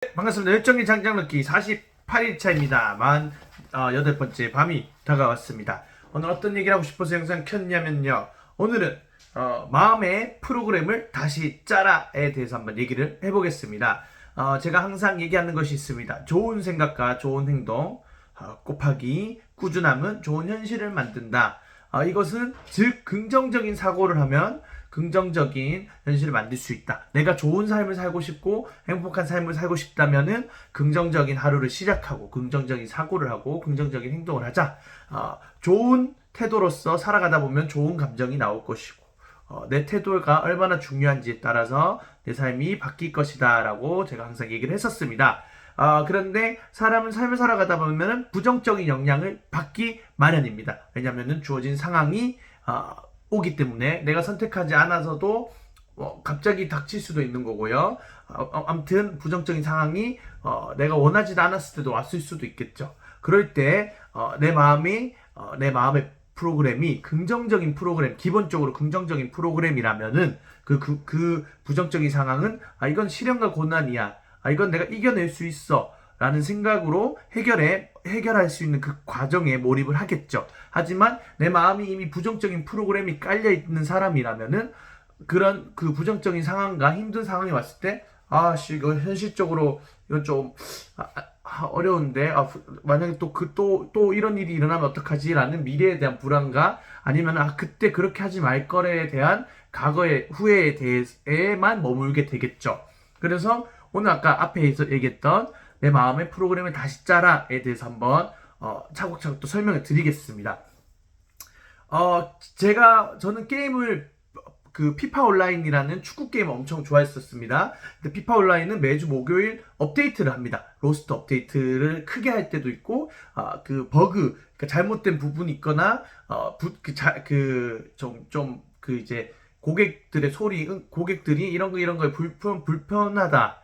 반갑습니다. 열정의 장장넣기 48일차입니다. 48번째 밤이 다가왔습니다. 오늘 어떤 얘기를 하고 싶어서 영상 켰냐면요. 오늘은 마음의 프로그램을 다시 짜라에 대해서 한번 얘기를 해보겠습니다. 제가 항상 얘기하는 것이 있습니다. 좋은 생각과 좋은 행동 곱하기 꾸준함은 좋은 현실을 만든다. 이것은 즉 긍정적인 사고를 하면 긍정적인 현실을 만들 수 있다. 내가 좋은 삶을 살고 싶고 행복한 삶을 살고 싶다면은 긍정적인 하루를 시작하고 긍정적인 사고를 하고 긍정적인 행동을 하자. 좋은 태도로서 살아가다 보면 좋은 감정이 나올 것이고 내 태도가 얼마나 중요한지에 따라서 내 삶이 바뀔 것이다 라고 제가 항상 얘기를 했었습니다. 그런데 사람은 삶을 살아가다 보면 부정적인 영향을 받기 마련입니다. 왜냐하면 주어진 상황이 오기 때문에 내가 선택하지 않아서도 갑자기 닥칠 수도 있는 거고요. 아무튼 부정적인 상황이 내가 원하지도 않았을 때도 왔을 수도 있겠죠. 그럴 때 내 마음의 프로그램이 긍정적인 프로그램, 기본적으로 긍정적인 프로그램이라면은 그 부정적인 상황은 이건 시련과 고난이야. 이건 내가 이겨낼 수 있어. 라는 생각으로 해결할 수 있는 그 과정에 몰입을 하겠죠. 하지만 내 마음이 이미 부정적인 프로그램이 깔려있는 사람이라면은 그런 그 부정적인 상황과 힘든 상황이 왔을 때, 이거 현실적으로 이건 좀 어려운데, 만약에 또 이런 일이 일어나면 어떡하지? 라는 미래에 대한 불안과 아니면 그때 그렇게 하지 말 거래에 대한 과거의 후회에 대해만 머물게 되겠죠. 그래서 오늘 아까 앞에서 얘기했던 내 마음의 프로그램을 다시 짜라에 대해서 한번 차곡차곡 또 설명을 드리겠습니다. 저는 게임을 피파 온라인이라는 축구 게임을 엄청 좋아했었습니다. 근데 피파 온라인은 매주 목요일 업데이트를 합니다. 로스트 업데이트를 크게 할 때도 있고, 버그, 그러니까 잘못된 부분이 있거나, 이제 고객들이 이런 거에 불편하다.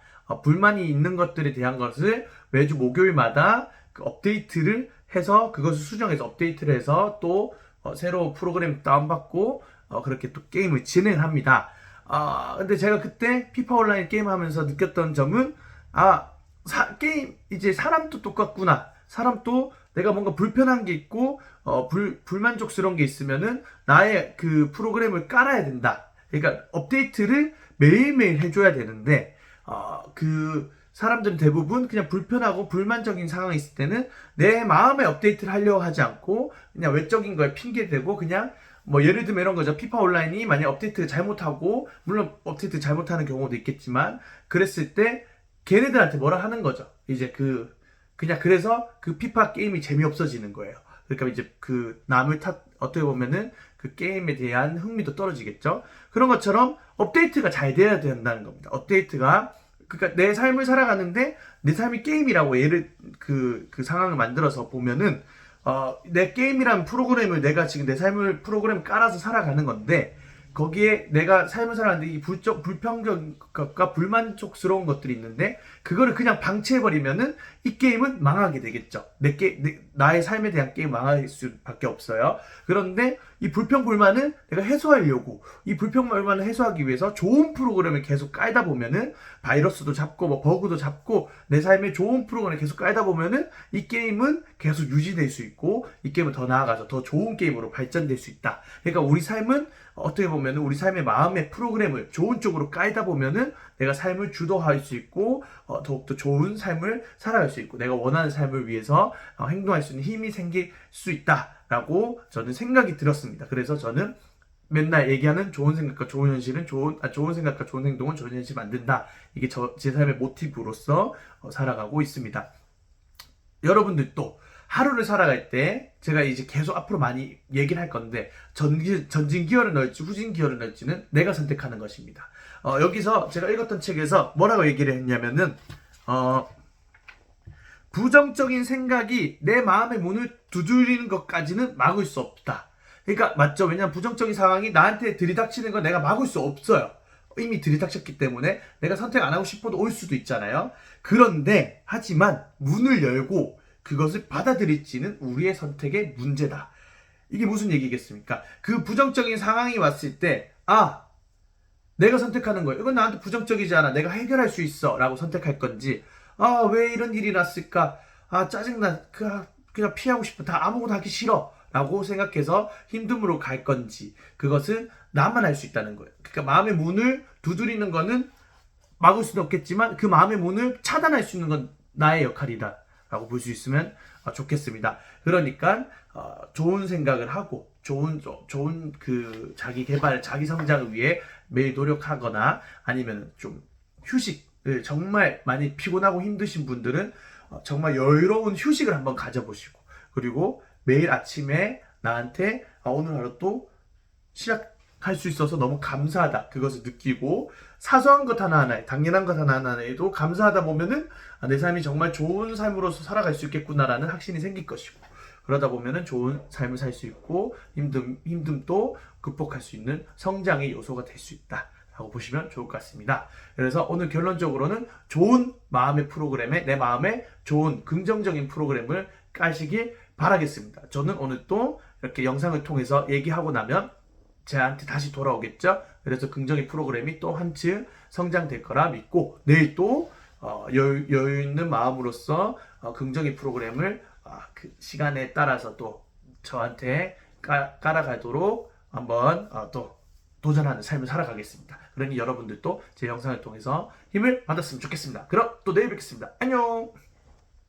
불만이 있는 것들에 대한 것을 매주 목요일마다 업데이트를 해서 그것을 수정해서 업데이트를 해서 또 새로 프로그램 다운받고 그렇게 또 게임을 진행합니다. 근데 제가 그때 피파 온라인 게임하면서 느꼈던 점은 게임 이제 사람도 똑같구나. 사람도 내가 뭔가 불편한 게 있고 불만족스러운 게 있으면은 나의 그 프로그램을 깔아야 된다. 그러니까 업데이트를 매일매일 해줘야 되는데 그 사람들은 대부분 그냥 불편하고 불만적인 상황이 있을 때는 내 마음의 업데이트를 하려고 하지 않고 그냥 외적인 거에 핑계대고 그냥 예를 들면 이런 거죠. 피파 온라인이 만약 업데이트 잘못하고 물론 업데이트 잘못하는 경우도 있겠지만 그랬을 때 걔네들한테 뭐라 하는 거죠. 이제 그냥 그래서 그 피파 게임이 재미없어지는 거예요. 그러니까 이제 어떻게 보면은 그 게임에 대한 흥미도 떨어지겠죠. 그런 것처럼 업데이트가 잘 돼야 된다는 겁니다. 그러니까 내 삶을 살아가는데 내 삶이 게임이라고 그 상황을 만들어서 보면은 내 게임이란 프로그램을 내가 지금 내 삶을 프로그램 깔아서 살아가는 건데 거기에 내가 삶을 살아가는데 이 불평등과 불만족스러운 것들이 있는데 그거를 그냥 방치해버리면은 이 게임은 망하게 되겠죠. 나의 삶에 대한 게임 망할 수밖에 없어요. 그런데 이 불평불만을 내가 해소하려고 이 불평불만을 해소하기 위해서 좋은 프로그램을 계속 깔다 보면은 바이러스도 잡고 버그도 잡고 내 삶에 좋은 프로그램을 계속 깔다 보면은 이 게임은 계속 유지될 수 있고 이 게임은 더 나아가서 더 좋은 게임으로 발전될 수 있다. 그러니까 우리 삶은 어떻게 보면은 우리 삶의 마음의 프로그램을 좋은 쪽으로 깔다 보면은 내가 삶을 주도할 수 있고 더욱더 좋은 삶을 살아갈 수 있고 내가 원하는 삶을 위해서 행동할 수 있는 힘이 생길 수 있다라고 저는 생각이 들었습니다. 그래서 저는 맨날 얘기하는 좋은 생각과 좋은 현실은 좋은 생각과 좋은 행동은 좋은 현실 만든다. 이게 제 삶의 모티브로서 살아가고 있습니다. 여러분들도 하루를 살아갈 때 제가 이제 계속 앞으로 많이 얘기를 할 건데 전진 기어를 넣을지 후진 기어를 넣을지는 내가 선택하는 것입니다. 여기서 제가 읽었던 책에서 뭐라고 얘기를 했냐면은 부정적인 생각이 내 마음의 문을 두드리는 것까지는 막을 수 없다. 그러니까 맞죠? 왜냐면 부정적인 상황이 나한테 들이닥치는 건 내가 막을 수 없어요. 이미 들이닥쳤기 때문에 내가 선택 안 하고 싶어도 올 수도 있잖아요. 그런데 하지만 문을 열고 그것을 받아들일지는 우리의 선택의 문제다. 이게 무슨 얘기겠습니까? 그 부정적인 상황이 왔을 때 내가 선택하는 거예요. 이건 나한테 부정적이지 않아. 내가 해결할 수 있어. 라고 선택할 건지 아, 왜 이런 일이 났을까? 아, 짜증나. 그냥 피하고 싶어. 다 아무것도 하기 싫어. 라고 생각해서 힘듦으로 갈 건지, 그것은 나만 알 수 있다는 거예요. 그러니까 마음의 문을 두드리는 거는 막을 수는 없겠지만 그 마음의 문을 차단할 수 있는 건 나의 역할이다 라고 볼 수 있으면 좋겠습니다. 그러니까 좋은 생각을 하고 좋은 그 자기 개발, 자기 성장을 위해 매일 노력하거나 아니면 좀 휴식을, 정말 많이 피곤하고 힘드신 분들은 정말 여유로운 휴식을 한번 가져보시고, 그리고 매일 아침에 나한테 오늘 하루 또 시작할 수 있어서 너무 감사하다, 그것을 느끼고 사소한 것 하나하나에, 당연한 것 하나하나에도 감사하다 보면은 내 삶이 정말 좋은 삶으로서 살아갈 수 있겠구나라는 확신이 생길 것이고, 그러다 보면은 좋은 삶을 살 수 있고 힘듦도 극복할 수 있는 성장의 요소가 될 수 있다 라고 보시면 좋을 것 같습니다. 그래서 오늘 결론적으로는 좋은 마음의 프로그램에, 내 마음에 좋은 긍정적인 프로그램을 까시길 바라겠습니다. 저는 오늘 또 이렇게 영상을 통해서 얘기하고 나면 저한테 다시 돌아오겠죠. 그래서 긍정의 프로그램이 또 한층 성장될 거라 믿고, 내일 또 여유 있는 마음으로서 긍정의 프로그램을 그 시간에 따라서 또 저한테 깔아가도록 한번 또 도전하는 삶을 살아가겠습니다. 그러니 여러분들도 제 영상을 통해서 힘을 받았으면 좋겠습니다. 그럼 또 내일 뵙겠습니다. 안녕.